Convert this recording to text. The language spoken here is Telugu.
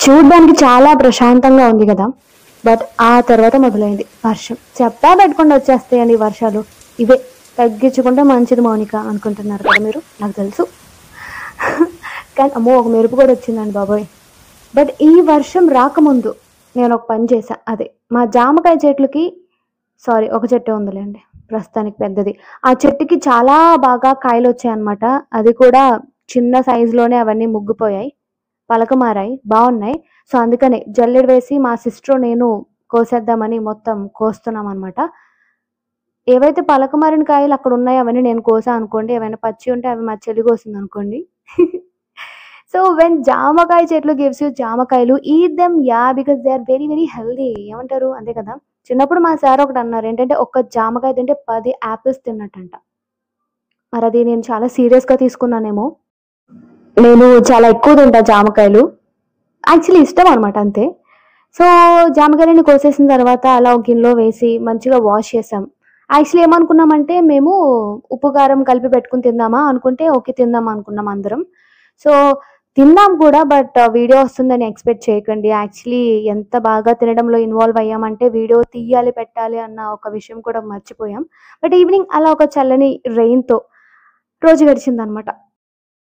చూడ్డానికి చాలా ప్రశాంతంగా ఉంది కదా. బట్ ఆ తర్వాత మొదలైంది వర్షం. చెప్పా పెట్టుకుండా వచ్చేస్తాయండి వర్షాలు. ఇవే తగ్గించుకుంటే మంచిది మౌనిక అనుకుంటున్నారు కదా మీరు, నాకు తెలుసు. కానీ అమ్మో ఒక మెరుపు కూడా వచ్చిందండి బాబోయ్. బట్ ఈ వర్షం రాకముందు నేను ఒక పని చేశా. అదే మా జామకాయ చెట్లకి, సారీ ఒక చెట్టే ఉందిలేండి ప్రస్తుతానికి పెద్దది. ఆ చెట్టుకి చాలా బాగా కాయలు వచ్చాయన్నమాట. అది కూడా చిన్న సైజులోనే అవన్నీ ముగ్గిపోయాయి, పలక మారాయి, బాగున్నాయి. సో అందుకనే జల్లెడ వేసి మా సిస్టర్ నేను కోసేద్దామని మొత్తం కోస్తున్నాం అనమాట. ఏవైతే పలక మారిన కాయలు అక్కడ ఉన్నాయో అవన్నీ నేను కోసా అనుకోండి, ఏమైనా పచ్చి ఉంటే అవి మా చెల్లి కోసింది అనుకోండి. సో వెన్ జామకాయ చెట్లు గివ్స్ యూ జామకాయలు, eat them yeah, because they are very very healthy. ఏమంటారు అంతే కదా. చిన్నప్పుడు మా సార్ ఒకటి అన్నారు, ఏంటంటే ఒక్క జామకాయ తింటే 10 యాపిల్స్ తిన్నట్టంట. మరి అది నేను చాలా సీరియస్గా తీసుకున్నానేమో. నేను చాలా ఎక్కువ తింటా జామకాయలు, యాక్చువల్లీ ఇష్టం అనమాట అంతే. సో జామకాయలని కోసేసిన తర్వాత అలా ఒక గిన్నెలో వేసి మంచిగా వాష్ చేసాం. యాక్చువల్లీ ఏమనుకున్నామంటే మేము ఉప్పు కారం కలిపి పెట్టుకుని తిందామా అనుకుంటే, ఓకే తిందాం అనుకున్నాం అందరం. సో తిన్నాం కూడా, బట్ వీడియో వస్తుందని ఎక్స్పెక్ట్ చేయకండి. యాక్చువల్లీ ఎంత బాగా తినడంలో ఇన్వాల్వ్ అయ్యామంటే వీడియో తీయాలి పెట్టాలి అన్న ఒక విషయం కూడా మర్చిపోయాం. బట్ ఈవినింగ్ అలా ఒక చల్లని రెయిన్తో రోజు గడిచిందనమాట.